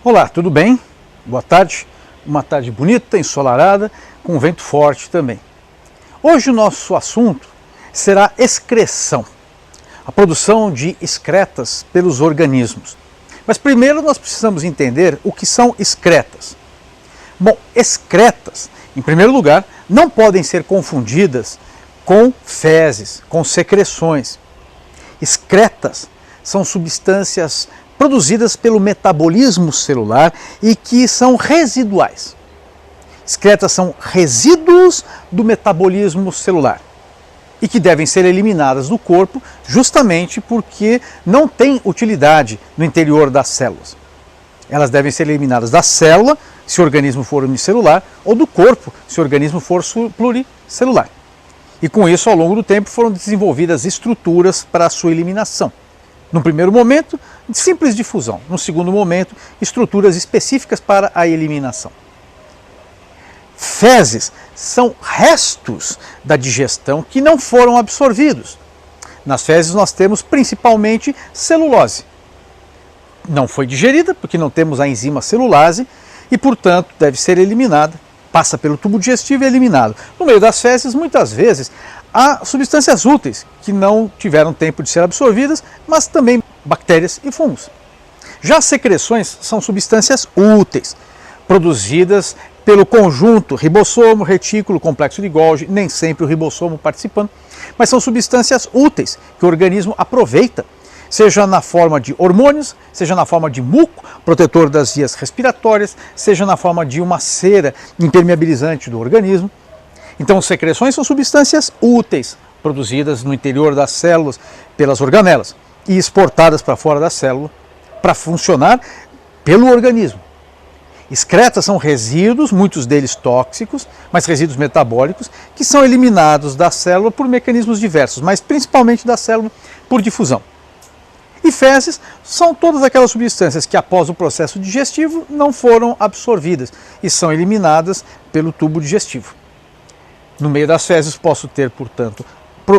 Olá, tudo bem? Boa tarde. Uma tarde bonita, ensolarada, com vento forte também. Hoje o nosso assunto será excreção, a produção de excretas pelos organismos. Mas primeiro nós precisamos entender o que são excretas. Bom, excretas, em primeiro lugar, não podem ser confundidas com fezes, com secreções. Excretas são substâncias produzidas pelo metabolismo celular e que são residuais. Excretas são resíduos do metabolismo celular e que devem ser eliminadas do corpo justamente porque não têm utilidade no interior das células. Elas devem ser eliminadas da célula, se o organismo for unicelular, ou do corpo, se o organismo for pluricelular. E com isso, ao longo do tempo, foram desenvolvidas estruturas para a sua eliminação. No primeiro momento, simples difusão. No segundo momento, estruturas específicas para a eliminação. Fezes são restos da digestão que não foram absorvidos. Nas fezes nós temos principalmente celulose. Não foi digerida porque não temos a enzima celulase e, portanto, deve ser eliminada. Passa pelo tubo digestivo e é eliminado. No meio das fezes, muitas vezes, há substâncias úteis que não tiveram tempo de ser absorvidas, mas também bactérias e fungos. Já as secreções são substâncias úteis, produzidas pelo conjunto ribossomo, retículo, complexo de Golgi, nem sempre o ribossomo participando, mas são substâncias úteis que o organismo aproveita, seja na forma de hormônios, seja na forma de muco, protetor das vias respiratórias, seja na forma de uma cera impermeabilizante do organismo. Então, secreções são substâncias úteis, produzidas no interior das células pelas organelas e exportadas para fora da célula para funcionar pelo organismo. Excretas são resíduos, muitos deles tóxicos, mas resíduos metabólicos, que são eliminados da célula por mecanismos diversos, mas principalmente da célula por difusão. E fezes são todas aquelas substâncias que após o processo digestivo não foram absorvidas e são eliminadas pelo tubo digestivo. No meio das fezes posso ter, portanto,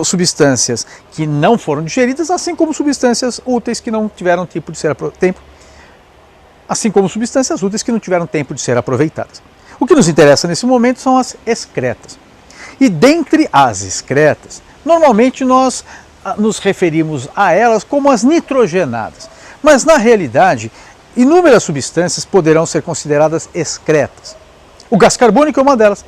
substâncias que não foram digeridas, assim como substâncias úteis que não tiveram tempo de ser aproveitadas. O que nos interessa nesse momento são as excretas. E dentre as excretas, normalmente nós nos referimos a elas como as nitrogenadas, mas na realidade, inúmeras substâncias poderão ser consideradas excretas. O gás carbônico é uma delas.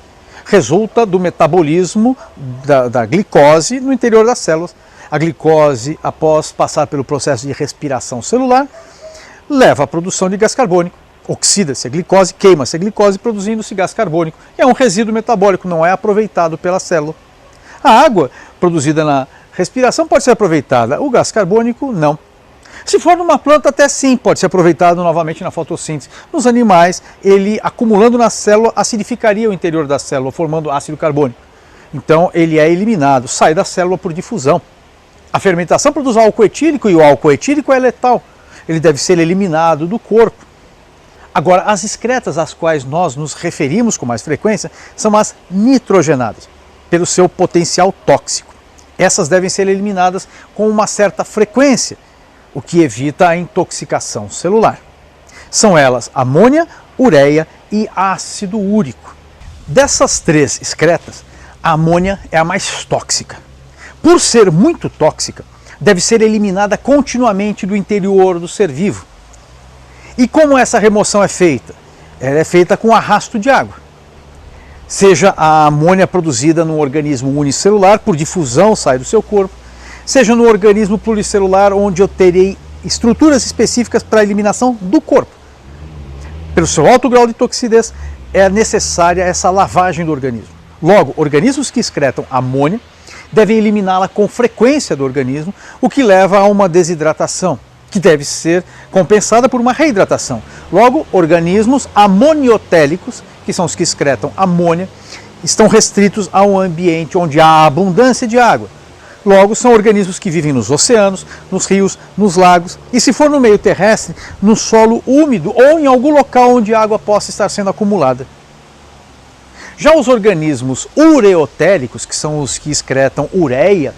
Resulta do metabolismo da glicose no interior das células. A glicose, após passar pelo processo de respiração celular, leva à produção de gás carbônico. Oxida-se a glicose, queima-se a glicose, produzindo-se gás carbônico. É um resíduo metabólico, não é aproveitado pela célula. A água produzida na respiração pode ser aproveitada, o gás carbônico não. Se for numa planta, até sim, pode ser aproveitado novamente na fotossíntese. Nos animais, ele acumulando na célula, acidificaria o interior da célula, formando ácido carbônico. Então, ele é eliminado, sai da célula por difusão. A fermentação produz álcool etílico e o álcool etílico é letal. Ele deve ser eliminado do corpo. Agora, as excretas às quais nós nos referimos com mais frequência são as nitrogenadas, pelo seu potencial tóxico. Essas devem ser eliminadas com uma certa frequência, o que evita a intoxicação celular. São elas amônia, ureia e ácido úrico. Dessas três excretas, a amônia é a mais tóxica. Por ser muito tóxica, deve ser eliminada continuamente do interior do ser vivo. E como essa remoção é feita? Ela é feita com arrasto de água. Seja a amônia produzida no organismo unicelular, por difusão sai do seu corpo, seja no organismo pluricelular, onde eu terei estruturas específicas para a eliminação do corpo. Pelo seu alto grau de toxidez, é necessária essa lavagem do organismo. Logo, organismos que excretam amônia devem eliminá-la com frequência do organismo, o que leva a uma desidratação, que deve ser compensada por uma reidratação. Logo, organismos amoniotélicos, que são os que excretam amônia, estão restritos a um ambiente onde há abundância de água. Logo, são organismos que vivem nos oceanos, nos rios, nos lagos e, se for no meio terrestre, no solo úmido ou em algum local onde a água possa estar sendo acumulada. Já os organismos ureotéricos, que são os que excretam ureia,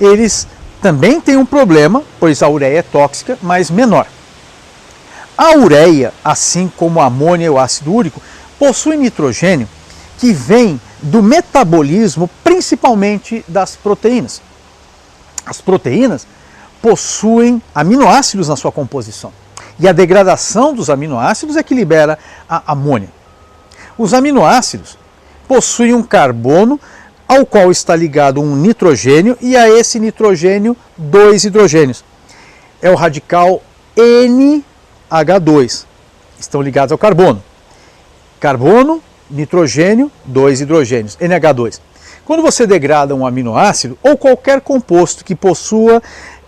eles também têm um problema, pois a ureia é tóxica, mas menor. A ureia, assim como a amônia e o ácido úrico, possuem nitrogênio que vem do metabolismo, principalmente das proteínas. As proteínas possuem aminoácidos na sua composição, e a degradação dos aminoácidos é que libera a amônia. Os aminoácidos possuem um carbono ao qual está ligado um nitrogênio, e a esse nitrogênio 2 hidrogênios. É o radical NH2, estão ligados ao carbono. Carbono, nitrogênio, 2 hidrogênios, NH2. Quando você degrada um aminoácido ou qualquer composto que possua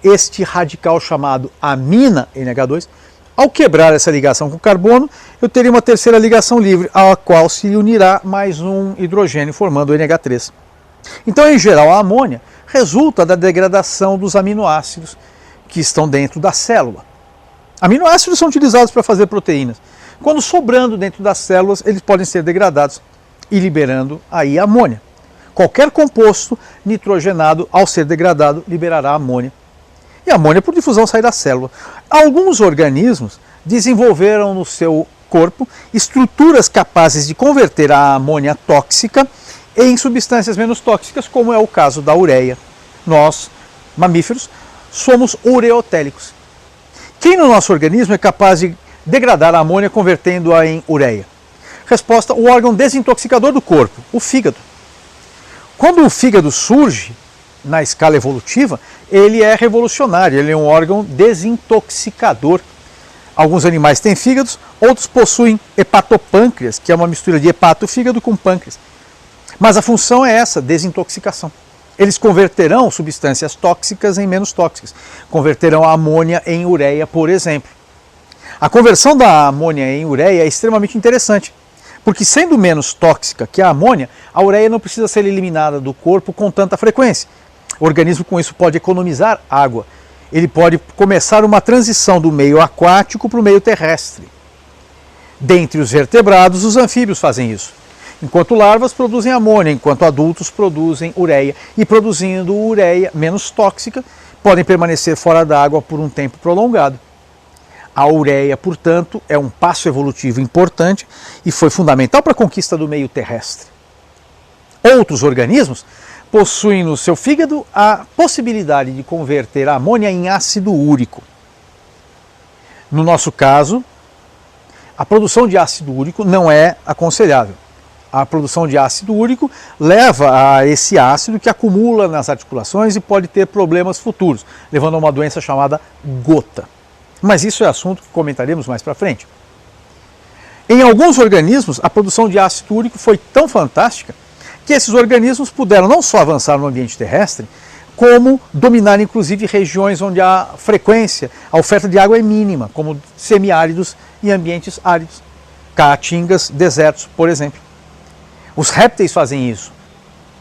este radical chamado amina, NH2, ao quebrar essa ligação com o carbono, eu teria uma terceira ligação livre, a qual se unirá mais um hidrogênio, formando o NH3. Então, em geral, a amônia resulta da degradação dos aminoácidos que estão dentro da célula. Aminoácidos são utilizados para fazer proteínas. Quando sobrando dentro das células, eles podem ser degradados e liberando aí a amônia. Qualquer composto nitrogenado, ao ser degradado, liberará amônia. E a amônia, por difusão, sai da célula. Alguns organismos desenvolveram no seu corpo estruturas capazes de converter a amônia tóxica em substâncias menos tóxicas, como é o caso da ureia. Nós, mamíferos, somos ureotélicos. Quem no nosso organismo é capaz de degradar a amônia convertendo-a em ureia? Resposta: o órgão desintoxicador do corpo, o fígado. Quando o fígado surge na escala evolutiva, ele é revolucionário, ele é um órgão desintoxicador. Alguns animais têm fígados, outros possuem hepatopâncreas, que é uma mistura de hepato, fígado com pâncreas. Mas a função é essa, desintoxicação. Eles converterão substâncias tóxicas em menos tóxicas. Converterão a amônia em ureia, por exemplo. A conversão da amônia em ureia é extremamente interessante, porque sendo menos tóxica que a amônia, a ureia não precisa ser eliminada do corpo com tanta frequência. O organismo com isso pode economizar água. Ele pode começar uma transição do meio aquático para o meio terrestre. Dentre os vertebrados, os anfíbios fazem isso. Enquanto larvas produzem amônia, enquanto adultos produzem ureia. E produzindo ureia menos tóxica, podem permanecer fora d'água por um tempo prolongado. A ureia, portanto, é um passo evolutivo importante e foi fundamental para a conquista do meio terrestre. Outros organismos possuem no seu fígado a possibilidade de converter a amônia em ácido úrico. No nosso caso, a produção de ácido úrico não é aconselhável. A produção de ácido úrico leva a esse ácido que acumula nas articulações e pode ter problemas futuros, levando a uma doença chamada gota. Mas isso é assunto que comentaremos mais para frente. Em alguns organismos, a produção de ácido úrico foi tão fantástica que esses organismos puderam não só avançar no ambiente terrestre, como dominar inclusive regiões onde a frequência, a oferta de água é mínima, como semiáridos e ambientes áridos, caatingas, desertos, por exemplo. Os répteis fazem isso.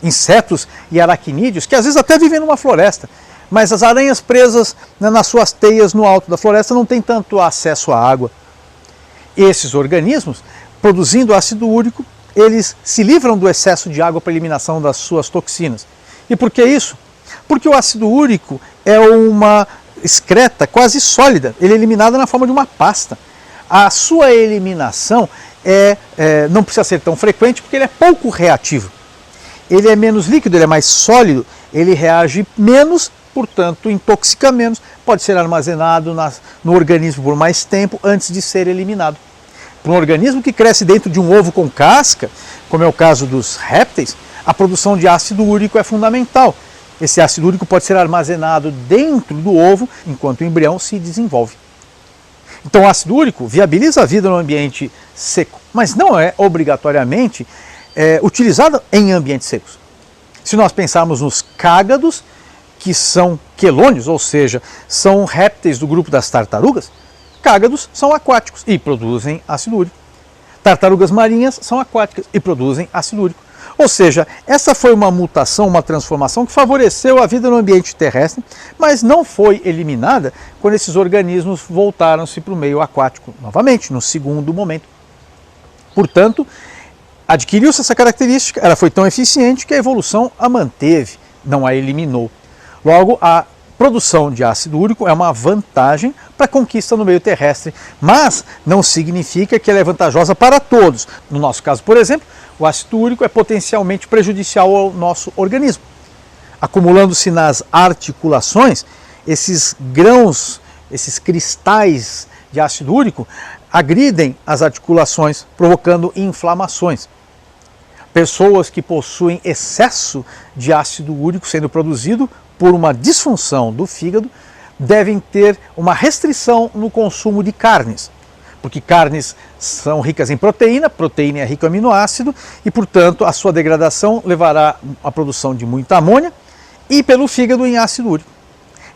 Insetos e aracnídeos, que às vezes até vivem numa floresta, mas as aranhas presas nas suas teias no alto da floresta não têm tanto acesso à água. Esses organismos, produzindo ácido úrico, eles se livram do excesso de água para a eliminação das suas toxinas. E por que isso? Porque o ácido úrico é uma excreta quase sólida, ele é eliminado na forma de uma pasta. A sua eliminação não precisa ser tão frequente porque ele é pouco reativo. Ele é menos líquido, ele é mais sólido, ele reage menos, portanto intoxica menos, pode ser armazenado no organismo por mais tempo antes de ser eliminado. Para um organismo que cresce dentro de um ovo com casca, como é o caso dos répteis, a produção de ácido úrico é fundamental. Esse ácido úrico pode ser armazenado dentro do ovo enquanto o embrião se desenvolve. Então o ácido úrico viabiliza a vida no ambiente seco, mas não é obrigatoriamente utilizado em ambientes secos. Se nós pensarmos nos cágados, que são quelônios, ou seja, são répteis do grupo das tartarugas, cágados são aquáticos e produzem ácido úrico. Tartarugas marinhas são aquáticas e produzem ácido úrico. Ou seja, essa foi uma mutação, uma transformação que favoreceu a vida no ambiente terrestre, mas não foi eliminada quando esses organismos voltaram-se para o meio aquático, novamente, no segundo momento. Portanto, adquiriu-se essa característica, ela foi tão eficiente que a evolução a manteve, não a eliminou. Logo, a produção de ácido úrico é uma vantagem para conquista no meio terrestre, mas não significa que ela é vantajosa para todos. No nosso caso, por exemplo, o ácido úrico é potencialmente prejudicial ao nosso organismo. Acumulando-se nas articulações, esses grãos, esses cristais de ácido úrico agridem as articulações, provocando inflamações. Pessoas que possuem excesso de ácido úrico sendo produzido por uma disfunção do fígado devem ter uma restrição no consumo de carnes, porque carnes são ricas em proteína, proteína é rica em aminoácido e, portanto, a sua degradação levará à produção de muita amônia e pelo fígado em ácido úrico.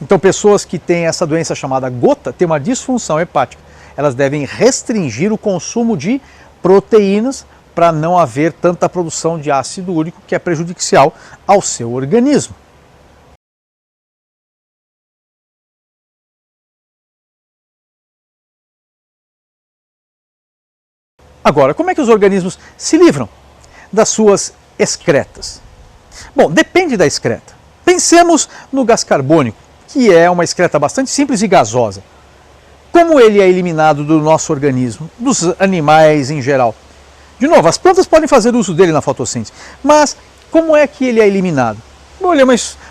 Então, pessoas que têm essa doença chamada gota, têm uma disfunção hepática, elas devem restringir o consumo de proteínas para não haver tanta produção de ácido úrico que é prejudicial ao seu organismo. Agora, como é que os organismos se livram das suas excretas? Bom, depende da excreta. Pensemos no gás carbônico, que é uma excreta bastante simples e gasosa. Como ele é eliminado do nosso organismo, dos animais em geral? De novo, as plantas podem fazer uso dele na fotossíntese, mas como é que ele é eliminado? Bom, ele é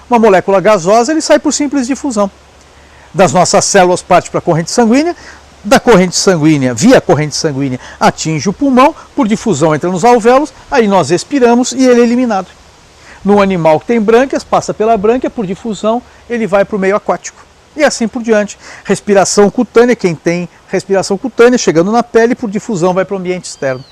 uma molécula gasosa, ele sai por simples difusão. Das nossas células parte para a corrente sanguínea, da corrente sanguínea, via corrente sanguínea, atinge o pulmão, por difusão entra nos alvéolos, aí nós expiramos e ele é eliminado. No animal que tem brânquias, passa pela brânquia, por difusão, ele vai para o meio aquático. E assim por diante. Respiração cutânea, quem tem respiração cutânea, chegando na pele, por difusão vai para o ambiente externo.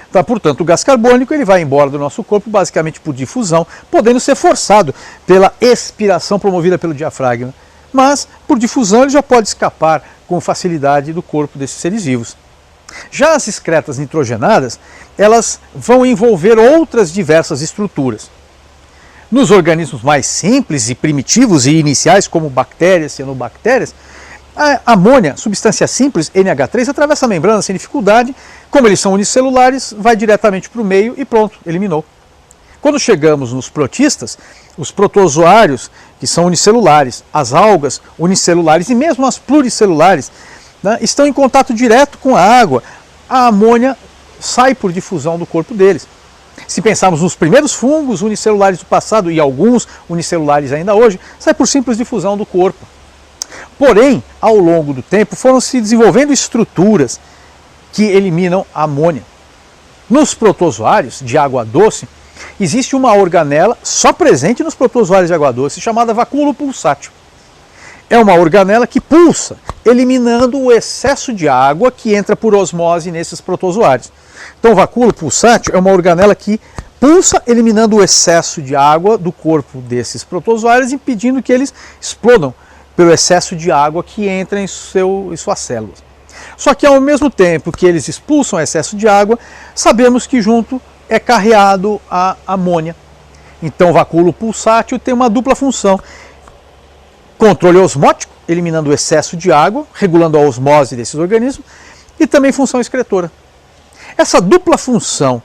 Então, portanto, o gás carbônico ele vai embora do nosso corpo basicamente por difusão, podendo ser forçado pela expiração promovida pelo diafragma. Mas, por difusão, ele já pode escapar com facilidade do corpo desses seres vivos. Já as excretas nitrogenadas, elas vão envolver outras diversas estruturas. Nos organismos mais simples e primitivos e iniciais, como bactérias, cianobactérias, a amônia, substância simples, NH3, atravessa a membrana sem dificuldade. Como eles são unicelulares, vai diretamente para o meio e pronto, eliminou. Quando chegamos nos protistas, os protozoários, que são unicelulares, as algas unicelulares e mesmo as pluricelulares, né, estão em contato direto com a água. A amônia sai por difusão do corpo deles. Se pensarmos nos primeiros fungos unicelulares do passado e alguns unicelulares ainda hoje, sai por simples difusão do corpo. Porém, ao longo do tempo, foram se desenvolvendo estruturas que eliminam a amônia. Nos protozoários de água doce, existe uma organela só presente nos protozoários de água doce, chamada vacúolo pulsátil. É uma organela que pulsa, eliminando o excesso de água que entra por osmose nesses protozoários. Então, o vacúolo pulsátil é uma organela que pulsa, eliminando o excesso de água do corpo desses protozoários, impedindo que eles explodam pelo excesso de água que entra em suas células. Só que ao mesmo tempo que eles expulsam o excesso de água, sabemos que junto é carreado a amônia. Então, o vacúolo pulsátil tem uma dupla função: controle osmótico, eliminando o excesso de água, regulando a osmose desses organismos, e também função excretora. Essa dupla função,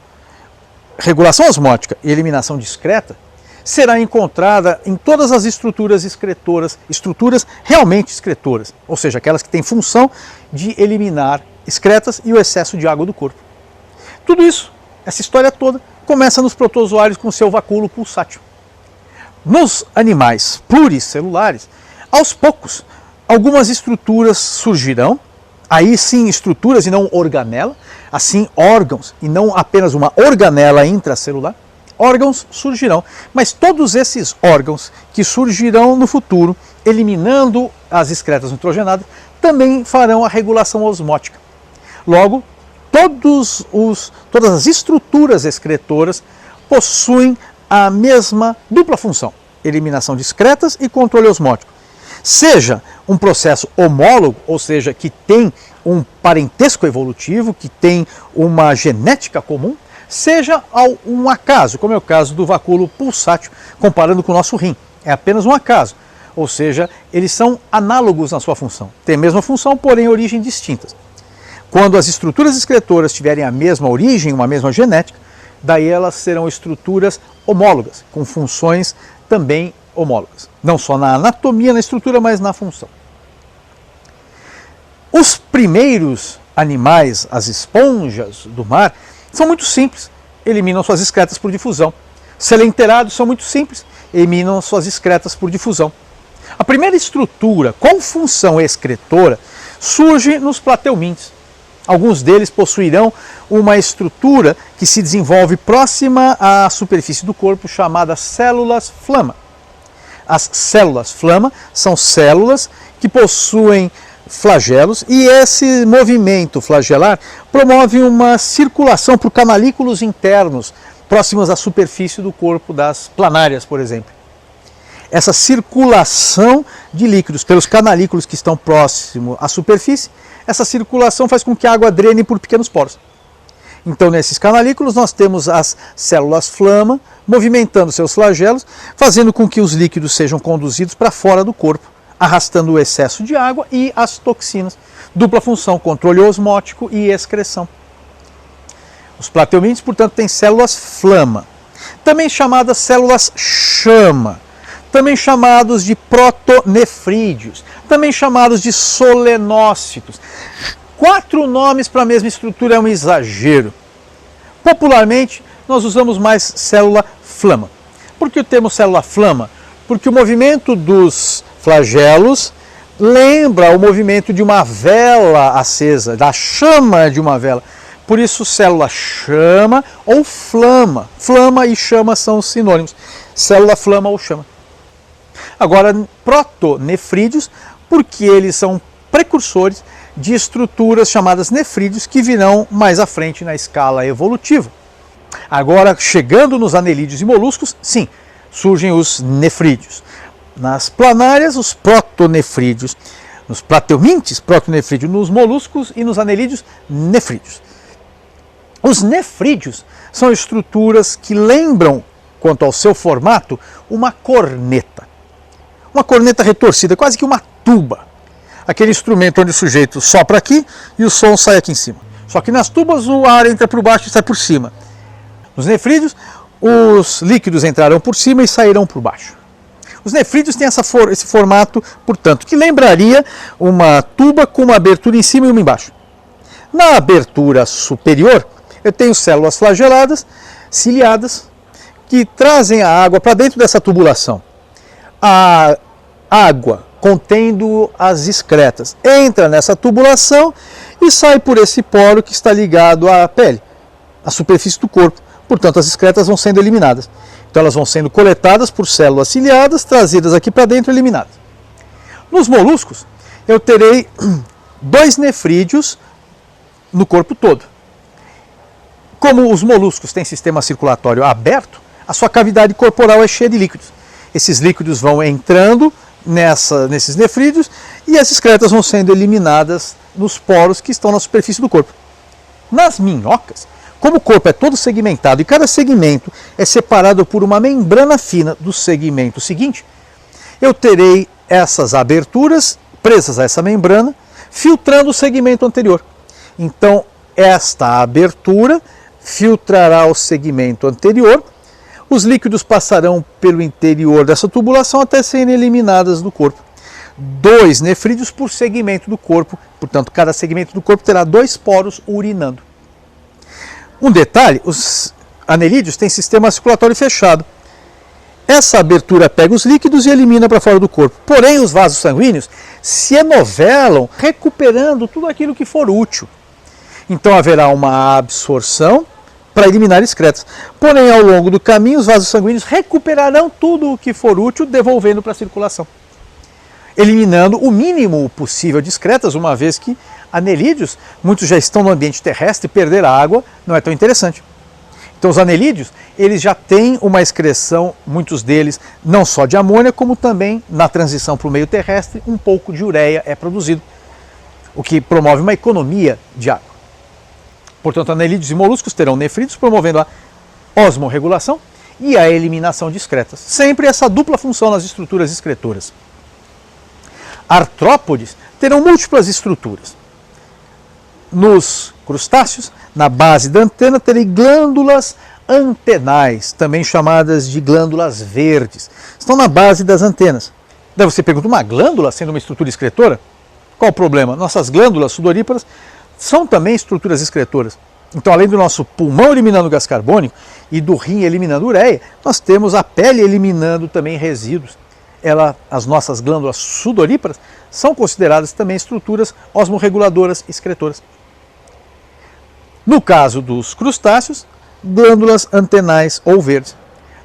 regulação osmótica e eliminação discreta, será encontrada em todas as estruturas excretoras, estruturas realmente excretoras, ou seja, aquelas que têm função de eliminar excretas e o excesso de água do corpo. Tudo isso, essa história toda, começa nos protozoários com seu vacúolo pulsátil. Nos animais pluricelulares, aos poucos, algumas estruturas surgirão, aí sim estruturas e não organela, assim órgãos e não apenas uma organela intracelular, órgãos surgirão, mas todos esses órgãos que surgirão no futuro, eliminando as excretas nitrogenadas, também farão a regulação osmótica. Logo, todas as estruturas excretoras possuem a mesma dupla função: eliminação de excretas e controle osmótico. Seja um processo homólogo, ou seja, que tem um parentesco evolutivo, que tem uma genética comum, seja um acaso, como é o caso do vacúolo pulsátil, comparando com o nosso rim. É apenas um acaso, ou seja, eles são análogos na sua função. Têm a mesma função, porém origem distintas. Quando as estruturas excretoras tiverem a mesma origem, uma mesma genética, daí elas serão estruturas homólogas, com funções também homólogas. Não só na anatomia, na estrutura, mas na função. Os primeiros animais, as esponjas do mar, são muito simples, eliminam suas excretas por difusão. Selenterados são muito simples, eliminam suas excretas por difusão. A primeira estrutura com função excretora surge nos plateumintes. Alguns deles possuirão uma estrutura que se desenvolve próxima à superfície do corpo, chamada células flama. As células flama são células que possuem flagelos, e esse movimento flagelar promove uma circulação por canalículos internos próximos à superfície do corpo das planárias, por exemplo. Essa circulação de líquidos pelos canalículos que estão próximos à superfície, essa circulação faz com que a água drene por pequenos poros. Então, nesses canalículos, nós temos as células flama movimentando seus flagelos, fazendo com que os líquidos sejam conduzidos para fora do corpo, arrastando o excesso de água e as toxinas. Dupla função, controle osmótico e excreção. Os plateumintes, portanto, têm células flama, também chamadas células chama, também chamados de protonefrídeos, também chamados de solenócitos. 4 nomes para a mesma estrutura é um exagero. Popularmente, nós usamos mais célula flama. Por que o termo célula flama? Porque o movimento dos flagelos lembra o movimento de uma vela acesa, da chama de uma vela. Por isso, célula chama ou flama. Flama e chama são sinônimos. Célula flama ou chama. Agora, protonefrídeos, porque eles são precursores de estruturas chamadas nefrídeos que virão mais à frente na escala evolutiva. Agora, chegando nos anelídeos e moluscos, sim, surgem os nefrídeos. Nas planárias, os protonefrídeos. Nos plateumintes, protonefrídeo. Nos moluscos e nos anelídeos, nefrídeos. Os nefrídeos são estruturas que lembram, quanto ao seu formato, uma corneta. Uma corneta retorcida, quase que uma tuba. Aquele instrumento onde o sujeito sopra aqui e o som sai aqui em cima. Só que nas tubas o ar entra por baixo e sai por cima. Nos nefrídeos, os líquidos entrarão por cima e sairão por baixo. Os nefrídeos têm esse formato, portanto, que lembraria uma tuba com uma abertura em cima e uma embaixo. Na abertura superior, eu tenho células flageladas, ciliadas, que trazem a água para dentro dessa tubulação. A água contendo as excretas entra nessa tubulação e sai por esse poro que está ligado à pele, à superfície do corpo. Portanto, as excretas vão sendo eliminadas. Então, elas vão sendo coletadas por células ciliadas, trazidas aqui para dentro e eliminadas. Nos moluscos, eu terei 2 nefrídeos no corpo todo. Como os moluscos têm sistema circulatório aberto, a sua cavidade corporal é cheia de líquidos. Esses líquidos vão entrando nesses nefrídeos e as excretas vão sendo eliminadas nos poros que estão na superfície do corpo. Nas minhocas, como o corpo é todo segmentado e cada segmento é separado por uma membrana fina do segmento seguinte, eu terei essas aberturas presas a essa membrana, filtrando o segmento anterior. Então, esta abertura filtrará o segmento anterior, os líquidos passarão pelo interior dessa tubulação até serem eliminadas do corpo. 2 nefrídeos por segmento do corpo, portanto, cada segmento do corpo terá 2 poros urinando. Um detalhe, os anelídeos têm sistema circulatório fechado. Essa abertura pega os líquidos e elimina para fora do corpo. Porém, os vasos sanguíneos se enovelam, recuperando tudo aquilo que for útil. Então haverá uma absorção para eliminar excretas. Porém, ao longo do caminho, os vasos sanguíneos recuperarão tudo o que for útil, devolvendo para a circulação, eliminando o mínimo possível de excretas, uma vez que anelídeos, muitos já estão no ambiente terrestre, perder a água não é tão interessante. Então os anelídeos, eles já têm uma excreção, muitos deles, não só de amônia, como também, na transição para o meio terrestre, um pouco de ureia é produzido, o que promove uma economia de água. Portanto, anelídeos e moluscos terão nefrídeos, promovendo a osmorregulação e a eliminação de excretas. Sempre essa dupla função nas estruturas excretoras. Artrópodes terão múltiplas estruturas. Nos crustáceos, na base da antena, terei glândulas antenais, também chamadas de glândulas verdes. Estão na base das antenas. Daí você pergunta, uma glândula sendo uma estrutura excretora? Qual o problema? Nossas glândulas sudoríparas são também estruturas excretoras. Então, além do nosso pulmão eliminando gás carbônico e do rim eliminando ureia, nós temos a pele eliminando também resíduos. As nossas glândulas sudoríparas são consideradas também estruturas osmorreguladoras excretoras. No caso dos crustáceos, glândulas antenais ou verdes.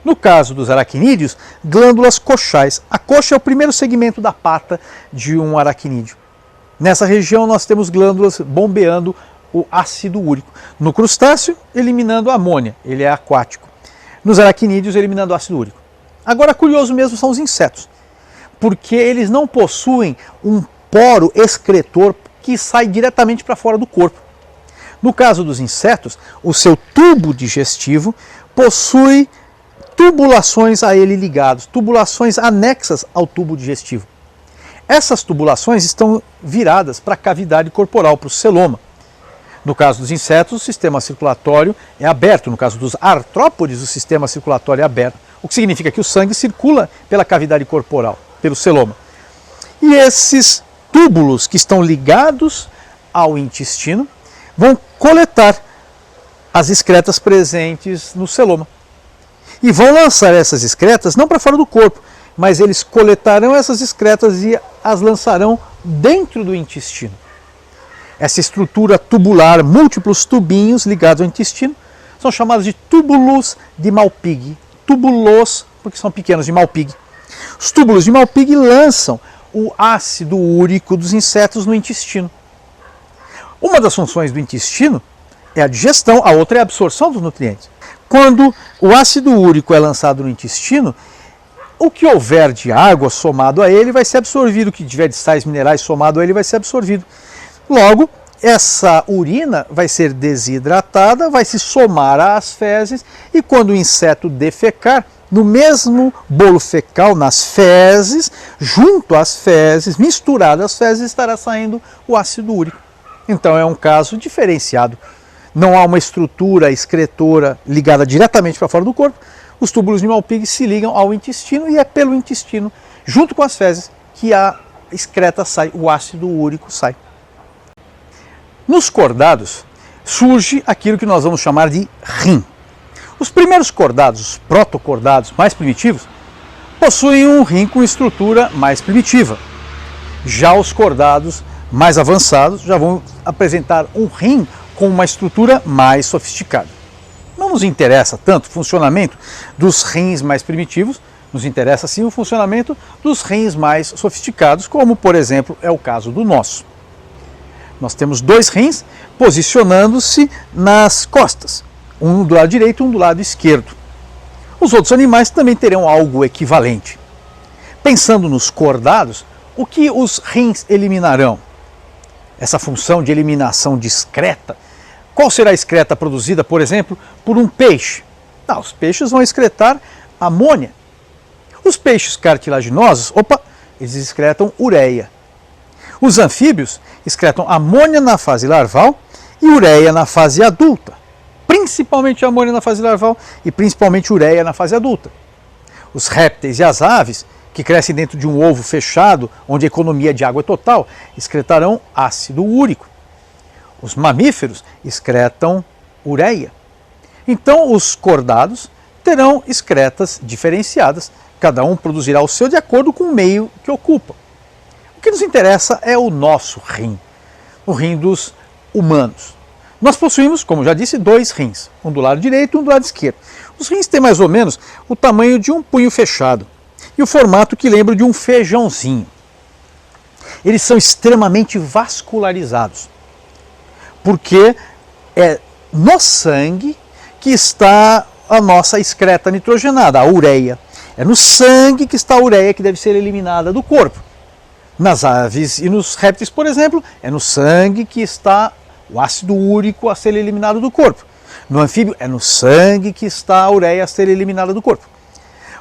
No caso dos aracnídeos, glândulas coxais. A coxa é o primeiro segmento da pata de um aracnídeo. Nessa região nós temos glândulas bombeando o ácido úrico. No crustáceo, eliminando a amônia, ele é aquático. Nos aracnídeos, eliminando o ácido úrico. Agora, curioso mesmo são os insetos, porque eles não possuem um poro excretor que sai diretamente para fora do corpo. No caso dos insetos, o seu tubo digestivo possui tubulações a ele ligados, tubulações anexas ao tubo digestivo. Essas tubulações estão viradas para a cavidade corporal, para o celoma. No caso dos insetos, o sistema circulatório é aberto. No caso dos artrópodes, o sistema circulatório é aberto, o que significa que o sangue circula pela cavidade corporal, pelo celoma. E esses túbulos que estão ligados ao intestino vão coletar as excretas presentes no celoma. E vão lançar essas excretas não para fora do corpo, mas eles coletarão essas excretas e as lançarão dentro do intestino. Essa estrutura tubular, múltiplos tubinhos ligados ao intestino, são chamados de túbulos de Malpighi. Túbulos, porque são pequenos, de Malpighi. Os túbulos de Malpighi lançam o ácido úrico dos insetos no intestino. Uma das funções do intestino é a digestão, a outra é a absorção dos nutrientes. Quando o ácido úrico é lançado no intestino, o que houver de água somado a ele vai ser absorvido, o que tiver de sais minerais somado a ele vai ser absorvido. Logo, essa urina vai ser desidratada, vai se somar às fezes e quando o inseto defecar, no mesmo bolo fecal, nas fezes, junto às fezes, misturado às fezes, estará saindo o ácido úrico. Então é um caso diferenciado. Não há uma estrutura excretora ligada diretamente para fora do corpo. Os túbulos de Malpighi se ligam ao intestino e é pelo intestino, junto com as fezes, que a excreta sai, o ácido úrico sai. Nos cordados surge aquilo que nós vamos chamar de rim. Os primeiros cordados, os protocordados mais primitivos, possuem um rim com estrutura mais primitiva. Já os cordados mais avançados já vão apresentar um rim com uma estrutura mais sofisticada. Não nos interessa tanto o funcionamento dos rins mais primitivos, nos interessa sim o funcionamento dos rins mais sofisticados, como por exemplo é o caso do nosso. Nós temos dois rins posicionando-se nas costas, um do lado direito e um do lado esquerdo. Os outros animais também terão algo equivalente. Pensando nos cordados, o que os rins eliminarão? Essa função de eliminação discreta. Qual será a excreta produzida, por exemplo, por um peixe? Os peixes vão excretar amônia. Os peixes cartilaginosos, eles excretam ureia. Os anfíbios excretam amônia na fase larval e ureia na fase adulta. Principalmente amônia na fase larval e principalmente ureia na fase adulta. Os répteis e as aves, que crescem dentro de um ovo fechado, onde a economia de água é total, excretarão ácido úrico. Os mamíferos excretam ureia. Então, os cordados terão excretas diferenciadas, cada um produzirá o seu de acordo com o meio que ocupa. O que nos interessa é o nosso rim, o rim dos humanos. Nós possuímos, como já disse, dois rins, um do lado direito e um do lado esquerdo. Os rins têm mais ou menos o tamanho de um punho fechado e o formato que lembra de um feijãozinho. Eles são extremamente vascularizados, porque é no sangue que está a nossa excreta nitrogenada, a ureia. É no sangue que está a ureia que deve ser eliminada do corpo. Nas aves e nos répteis, por exemplo, é no sangue que está o ácido úrico a ser eliminado do corpo. No anfíbio, é no sangue que está a ureia a ser eliminada do corpo.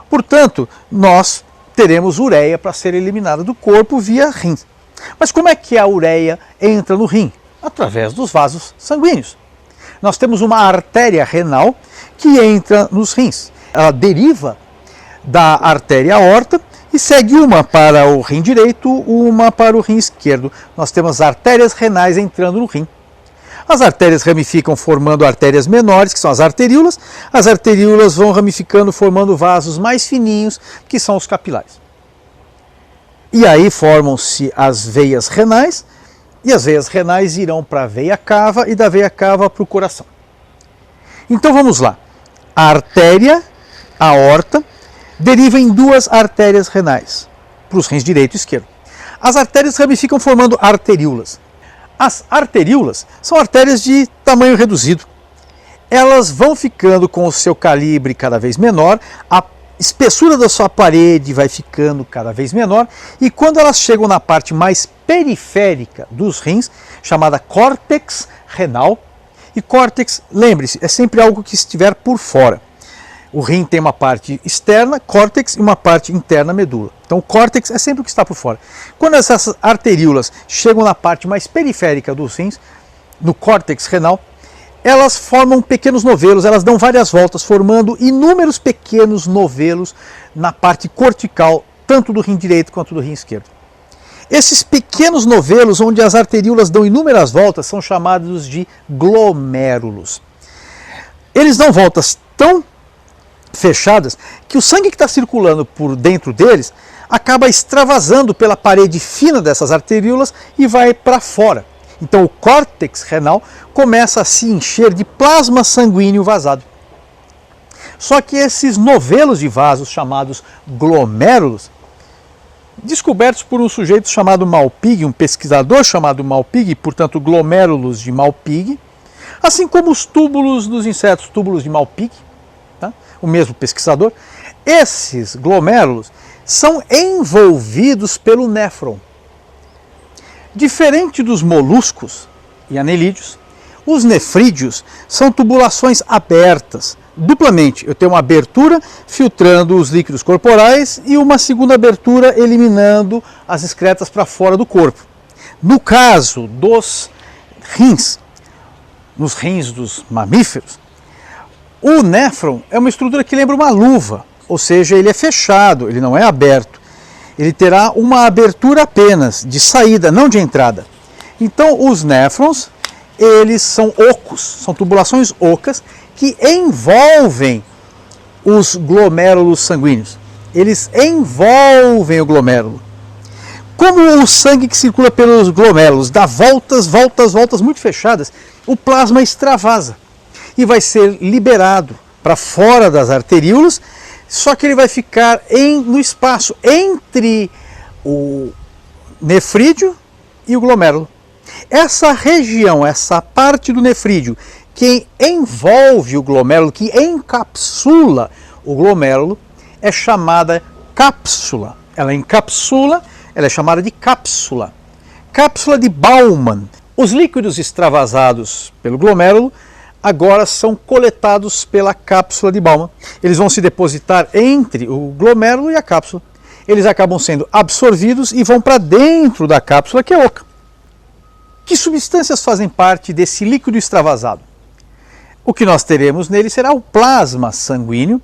Portanto, nós teremos ureia para ser eliminada do corpo via rim. Mas como é que a ureia entra no rim? Através dos vasos sanguíneos. Nós temos uma artéria renal que entra nos rins. Ela deriva da artéria aorta E segue uma para o rim direito, uma para o rim esquerdo. Nós temos artérias renais entrando no rim. As artérias ramificam formando artérias menores, que são as arteríolas. As arteríolas vão ramificando formando vasos mais fininhos, que são os capilares. E aí formam-se as veias renais, e as veias renais irão para a veia cava e da veia cava para o coração. Então vamos lá. A artéria, a aorta, deriva em duas artérias renais, para os rins direito e esquerdo. As artérias ramificam formando arteríolas. As arteríolas são artérias de tamanho reduzido. Elas vão ficando com o seu calibre cada vez menor, a espessura da sua parede vai ficando cada vez menor, e quando elas chegam na parte mais periférica dos rins, chamada córtex renal, e córtex, lembre-se, é sempre algo que estiver por fora. O rim tem uma parte externa, córtex, e uma parte interna, medula. Então o córtex é sempre o que está por fora. Quando essas arteríolas chegam na parte mais periférica dos rins, no córtex renal, elas formam pequenos novelos, elas dão várias voltas, formando inúmeros pequenos novelos na parte cortical, tanto do rim direito quanto do rim esquerdo. Esses pequenos novelos, onde as arteríolas dão inúmeras voltas, são chamados de glomérulos. Eles dão voltas tão fechadas que o sangue que está circulando por dentro deles acaba extravasando pela parede fina dessas arteríolas e vai para fora. Então o córtex renal começa a se encher de plasma sanguíneo vazado. Só que esses novelos de vasos chamados glomérulos, descobertos por um sujeito chamado Malpighi, um pesquisador chamado Malpighi, portanto glomérulos de Malpighi, assim como os túbulos dos insetos, túbulos de Malpighi, tá? O mesmo pesquisador, esses glomérulos são envolvidos pelo néfron. Diferente dos moluscos e anelídeos, os nefrídeos são tubulações abertas, duplamente. Eu tenho uma abertura filtrando os líquidos corporais e uma segunda abertura eliminando as excretas para fora do corpo. No caso dos rins, nos rins dos mamíferos, o néfron é uma estrutura que lembra uma luva, ou seja, ele é fechado, ele não é aberto. Ele terá uma abertura apenas, de saída, não de entrada. Então os néfrons, eles são ocos, são tubulações ocas que envolvem os glomérulos sanguíneos. Eles envolvem o glomérulo. Como o sangue que circula pelos glomérulos dá voltas, voltas, voltas muito fechadas, o plasma extravasa e vai ser liberado para fora das arteríolas, só que ele vai ficar no espaço entre o nefrídeo e o glomérulo. Essa região, essa parte do nefrídeo que envolve o glomérulo, que encapsula o glomérulo, é chamada cápsula. Ela encapsula, ela é chamada de cápsula. Cápsula de Bowman. Os líquidos extravasados pelo glomérulo agora são coletados pela cápsula de Bowman. Eles vão se depositar entre o glomérulo e a cápsula. Eles acabam sendo absorvidos e vão para dentro da cápsula, que é oca. Que substâncias fazem parte desse líquido extravasado? O que nós teremos nele será o plasma sanguíneo,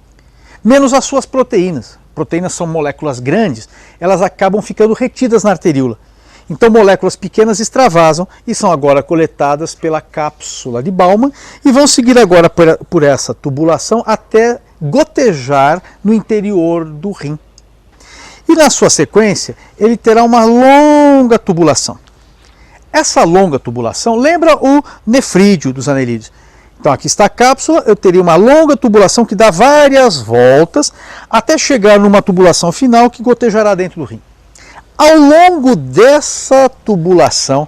menos as suas proteínas. Proteínas são moléculas grandes, elas acabam ficando retidas na arteríola. Então moléculas pequenas extravasam e são agora coletadas pela cápsula de Bowman e vão seguir agora por essa tubulação até gotejar no interior do rim. E na sua sequência, ele terá uma longa tubulação. Essa longa tubulação lembra o nefrídeo dos anelídeos. Então aqui está a cápsula, eu teria uma longa tubulação que dá várias voltas até chegar numa tubulação final que gotejará dentro do rim. Ao longo dessa tubulação,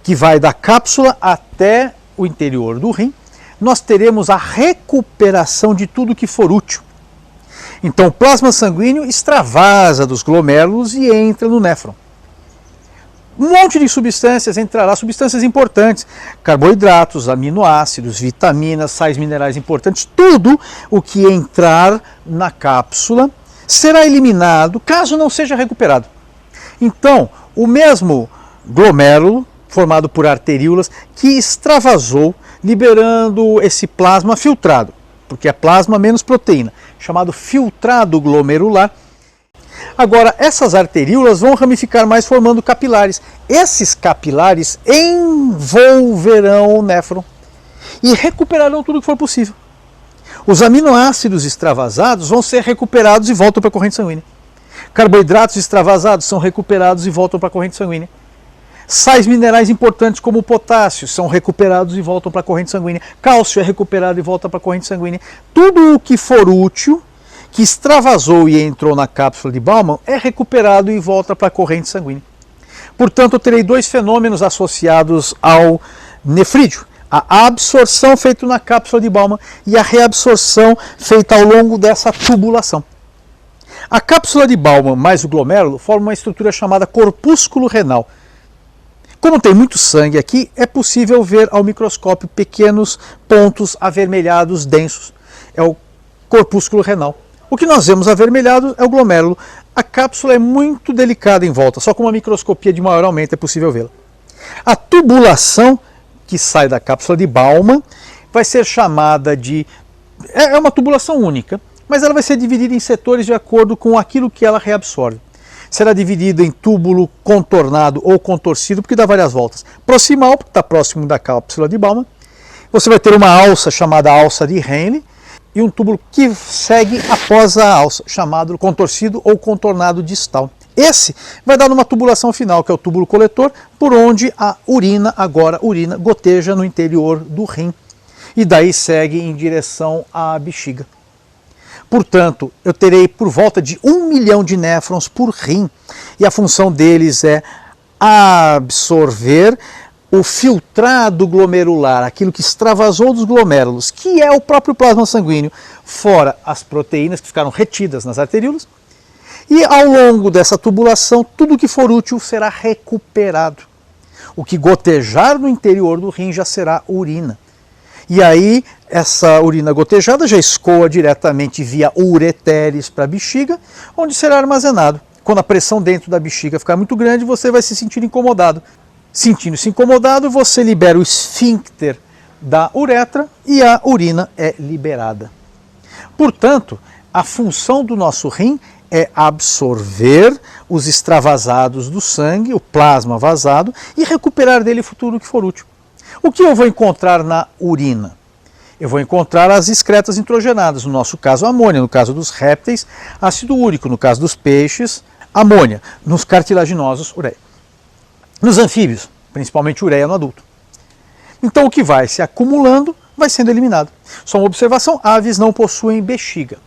que vai da cápsula até o interior do rim, nós teremos a recuperação de tudo que for útil. Então o plasma sanguíneo extravasa dos glomérulos e entra no néfron. Um monte de substâncias entrará, substâncias importantes, carboidratos, aminoácidos, vitaminas, sais minerais importantes, tudo o que entrar na cápsula será eliminado caso não seja recuperado. Então, o mesmo glomérulo, formado por arteríolas, que extravasou, liberando esse plasma filtrado, porque é plasma menos proteína, chamado filtrado glomerular, Agora, essas arteríolas vão ramificar mais formando capilares. Esses capilares envolverão o néfron e recuperarão tudo que for possível. Os aminoácidos extravasados vão ser recuperados e voltam para a corrente sanguínea. Carboidratos extravasados são recuperados e voltam para a corrente sanguínea. Sais minerais importantes como o potássio são recuperados e voltam para a corrente sanguínea. Cálcio é recuperado e volta para a corrente sanguínea. Tudo o que for útil, que extravasou e entrou na cápsula de Bowman, é recuperado e volta para a corrente sanguínea. Portanto, eu terei dois fenômenos associados ao nefrídeo. A absorção feita na cápsula de Bowman e a reabsorção feita ao longo dessa tubulação. A cápsula de Bowman mais o glomérulo formam uma estrutura chamada corpúsculo renal. Como tem muito sangue aqui, é possível ver ao microscópio pequenos pontos avermelhados densos. É o corpúsculo renal. O que nós vemos avermelhado é o glomérulo. A cápsula é muito delicada em volta, só com uma microscopia de maior aumento é possível vê-la. A tubulação que sai da cápsula de Bowman vai ser chamada de... é uma tubulação única, mas ela vai ser dividida em setores de acordo com aquilo que ela reabsorve. Será dividida em túbulo contornado ou contorcido, porque dá várias voltas. Proximal, porque está próximo da cápsula de Bowman. Você vai ter uma alça chamada alça de Henle e um túbulo que segue após a alça, chamado contorcido ou contornado distal. Esse vai dar numa tubulação final, que é o túbulo coletor, por onde a urina goteja no interior do rim. E daí segue em direção à bexiga. Portanto, eu terei por volta de 1 milhão de néfrons por rim. E a função deles é absorver o filtrado glomerular, aquilo que extravasou dos glomérulos, que é o próprio plasma sanguíneo, fora as proteínas que ficaram retidas nas arteríolas. E ao longo dessa tubulação, tudo que for útil será recuperado. O que gotejar no interior do rim já será urina. E aí, essa urina gotejada já escoa diretamente via ureteres para a bexiga, onde será armazenado. Quando a pressão dentro da bexiga ficar muito grande, você vai se sentir incomodado. Sentindo-se incomodado, você libera o esfíncter da uretra e a urina é liberada. Portanto, a função do nosso rim é absorver os extravasados do sangue, o plasma vazado, e recuperar dele o futuro que for útil. O que eu vou encontrar na urina? Eu vou encontrar as excretas nitrogenadas, no nosso caso amônia, no caso dos répteis, ácido úrico, no caso dos peixes, amônia, nos cartilaginosos, ureia. Nos anfíbios, principalmente ureia no adulto. Então o que vai se acumulando vai sendo eliminado. Só uma observação, aves não possuem bexiga.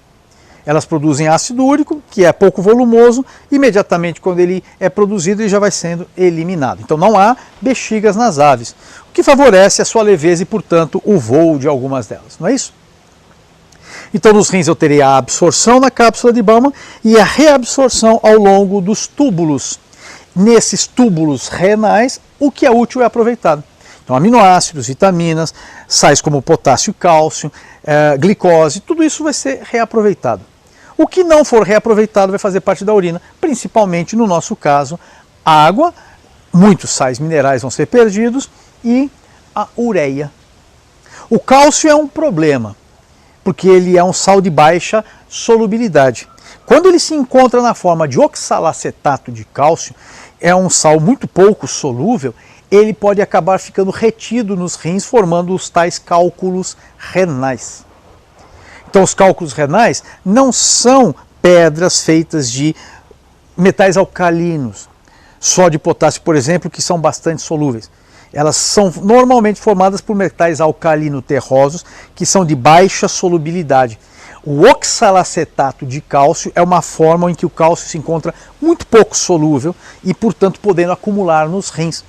Elas produzem ácido úrico, que é pouco volumoso, imediatamente quando ele é produzido ele já vai sendo eliminado. Então não há bexigas nas aves, o que favorece a sua leveza e, portanto, o voo de algumas delas, não é isso? Então nos rins eu terei a absorção na cápsula de Bowman e a reabsorção ao longo dos túbulos. Nesses túbulos renais, o que é útil é aproveitado. Então aminoácidos, vitaminas, sais como potássio e cálcio, glicose, tudo isso vai ser reaproveitado. O que não for reaproveitado vai fazer parte da urina, principalmente no nosso caso, água, muitos sais minerais vão ser perdidos e a ureia. O cálcio é um problema, porque ele é um sal de baixa solubilidade. Quando ele se encontra na forma de oxalacetato de cálcio, é um sal muito pouco solúvel, ele pode acabar ficando retido nos rins, formando os tais cálculos renais. Então os cálculos renais não são pedras feitas de metais alcalinos, sódio e potássio, por exemplo, que são bastante solúveis. Elas são normalmente formadas por metais alcalino-terrosos, que são de baixa solubilidade. O oxalacetato de cálcio é uma forma em que o cálcio se encontra muito pouco solúvel e, portanto, podendo acumular nos rins.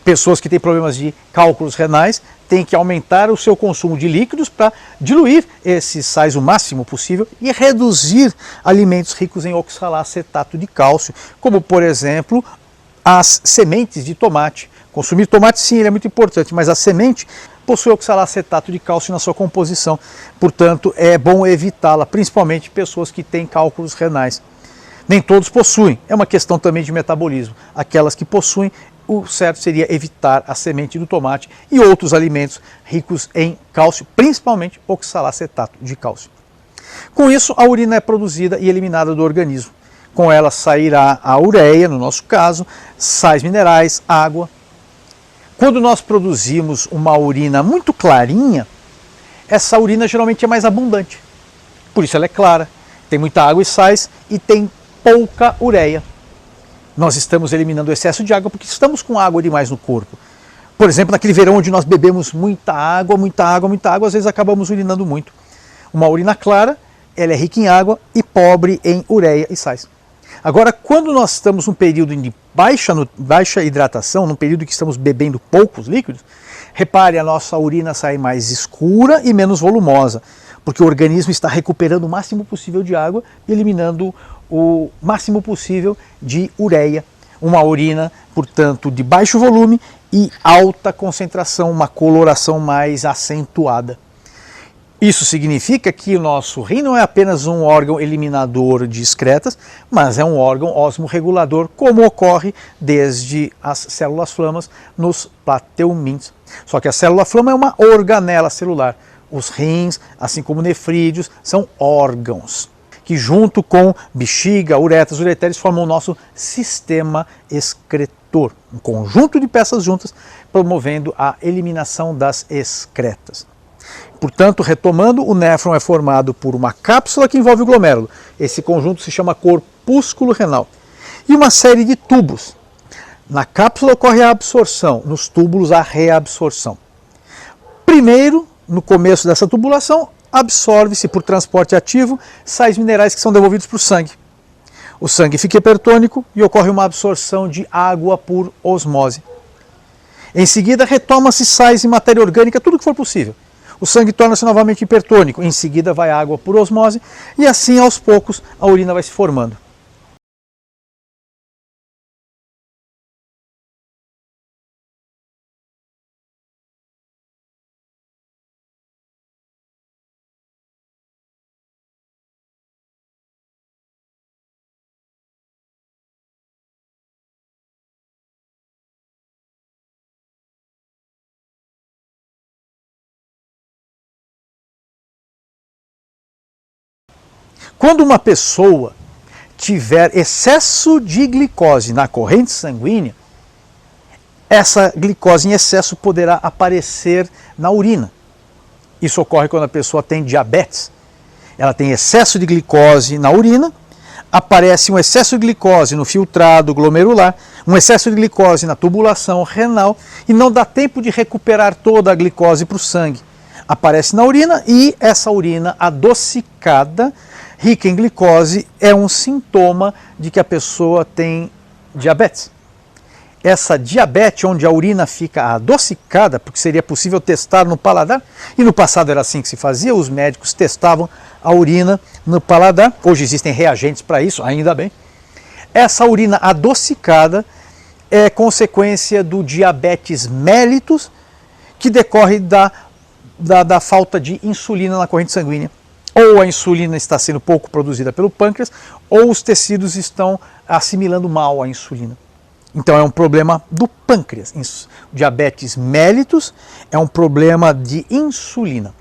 Pessoas que têm problemas de cálculos renais têm que aumentar o seu consumo de líquidos para diluir esses sais o máximo possível e reduzir alimentos ricos em oxalacetato de cálcio, como, por exemplo, as sementes de tomate. Consumir tomate, sim, ele é muito importante, mas a semente possui oxalacetato de cálcio na sua composição. Portanto, é bom evitá-la, principalmente pessoas que têm cálculos renais. Nem todos possuem, é uma questão também de metabolismo. Aquelas que possuem, o certo seria evitar a semente do tomate e outros alimentos ricos em cálcio, principalmente oxalacetato de cálcio. Com isso, a urina é produzida e eliminada do organismo. com ela sairá a ureia, no nosso caso, sais minerais, água. Quando nós produzimos uma urina muito clarinha, essa urina geralmente é mais abundante. Por isso ela é clara, tem muita água e sais e tem pouca ureia. Nós estamos eliminando o excesso de água porque estamos com água demais no corpo. Por exemplo, naquele verão onde nós bebemos muita água, às vezes acabamos urinando muito. Uma urina clara, ela é rica em água e pobre em ureia e sais. Agora, quando nós estamos num período de baixa hidratação, num período que estamos bebendo poucos líquidos, repare, a nossa urina sai mais escura e menos volumosa, porque o organismo está recuperando o máximo possível de água e eliminando o máximo possível de ureia. Uma urina, portanto, de baixo volume e alta concentração, uma coloração mais acentuada. Isso significa que o nosso rim não é apenas um órgão eliminador de excretas, mas é um órgão osmorregulador, como ocorre desde as células flamas nos plateumins. Só que a célula flama é uma organela celular. Os rins, assim como nefrídeos, são órgãos que, junto com bexiga, uretas, ureteres, formam o nosso sistema excretor, um conjunto de peças juntas promovendo a eliminação das excretas. Portanto, retomando, o néfron é formado por uma cápsula que envolve o glomérulo. Esse conjunto se chama corpúsculo renal. E uma série de tubos. Na cápsula ocorre a absorção, nos túbulos a reabsorção. Primeiro, no começo dessa tubulação, absorve-se por transporte ativo sais minerais que são devolvidos para o sangue. O sangue fica hipertônico e ocorre uma absorção de água por osmose. Em seguida, retoma-se sais e matéria orgânica, tudo que for possível. O sangue torna-se novamente hipertônico, em seguida vai a água por osmose e assim aos poucos a urina vai se formando. Quando uma pessoa tiver excesso de glicose na corrente sanguínea, essa glicose em excesso poderá aparecer na urina. Isso ocorre quando a pessoa tem diabetes. Ela tem excesso de glicose na urina, aparece um excesso de glicose no filtrado glomerular, um excesso de glicose na tubulação renal e não dá tempo de recuperar toda a glicose para o sangue. Aparece na urina e essa urina adocicada, rica em glicose, é um sintoma de que a pessoa tem diabetes. Essa diabetes, onde a urina fica adocicada, porque seria possível testar no paladar, e no passado era assim que se fazia, os médicos testavam a urina no paladar, hoje existem reagentes para isso, ainda bem. Essa urina adocicada é consequência do diabetes mellitus, que decorre da falta de insulina na corrente sanguínea. Ou a insulina está sendo pouco produzida pelo pâncreas, ou os tecidos estão assimilando mal a insulina. Então é um problema do pâncreas. Diabetes mellitus é um problema de insulina.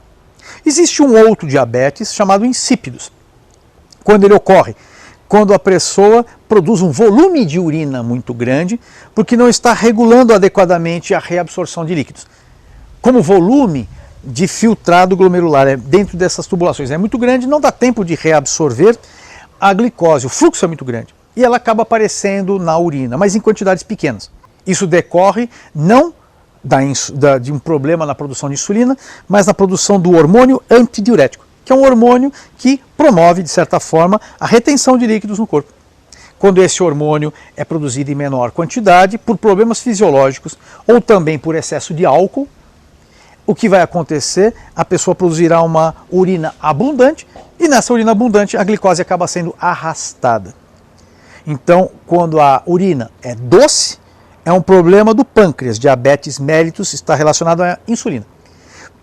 Existe um outro diabetes chamado insípidos. Quando ele ocorre? Quando a pessoa produz um volume de urina muito grande, porque não está regulando adequadamente a reabsorção de líquidos. Como o volume de filtrado glomerular dentro dessas tubulações é muito grande, não dá tempo de reabsorver a glicose, o fluxo é muito grande e ela acaba aparecendo na urina, mas em quantidades pequenas. Isso decorre não de um problema na produção de insulina, mas na produção do hormônio antidiurético, que é um hormônio que promove, de certa forma, a retenção de líquidos no corpo. Quando esse hormônio é produzido em menor quantidade, por problemas fisiológicos ou também por excesso de álcool, o que vai acontecer? A pessoa produzirá uma urina abundante e nessa urina abundante a glicose acaba sendo arrastada. Então, quando a urina é doce, é um problema do pâncreas. Diabetes mellitus está relacionado à insulina.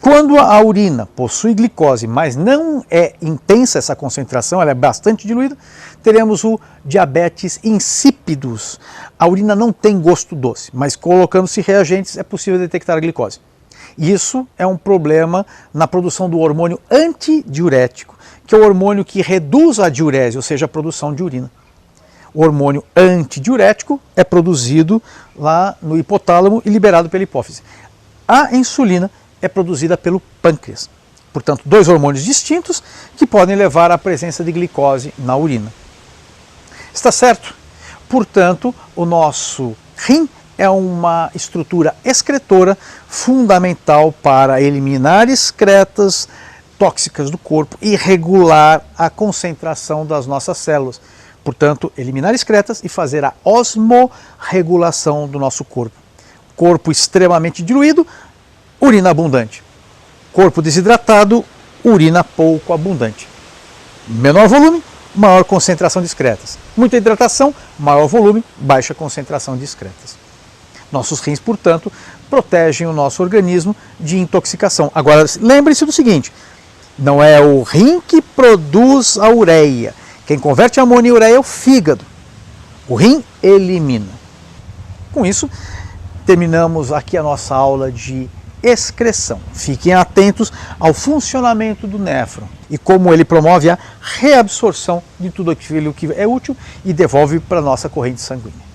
Quando a urina possui glicose, mas não é intensa essa concentração, ela é bastante diluída, teremos o diabetes insípidos. A urina não tem gosto doce, mas colocando-se reagentes é possível detectar a glicose. Isso é um problema na produção do hormônio antidiurético, que é o hormônio que reduz a diurese, ou seja, a produção de urina. O hormônio antidiurético é produzido lá no hipotálamo e liberado pela hipófise. A insulina é produzida pelo pâncreas. Portanto, dois hormônios distintos que podem levar à presença de glicose na urina. Está certo? Portanto, o nosso rim é uma estrutura excretora fundamental para eliminar excretas tóxicas do corpo e regular a concentração das nossas células. Portanto, eliminar excretas e fazer a osmorregulação do nosso corpo. Corpo extremamente diluído, urina abundante. Corpo desidratado, urina pouco abundante. Menor volume, maior concentração de excretas. Muita hidratação, maior volume, baixa concentração de excretas. Nossos rins, portanto, protegem o nosso organismo de intoxicação. Agora, lembre-se do seguinte, não é o rim que produz a ureia. Quem converte a amônia em ureia é o fígado. O rim elimina. Com isso, terminamos aqui a nossa aula de excreção. Fiquem atentos ao funcionamento do néfron e como ele promove a reabsorção de tudo aquilo que é útil e devolve para a nossa corrente sanguínea.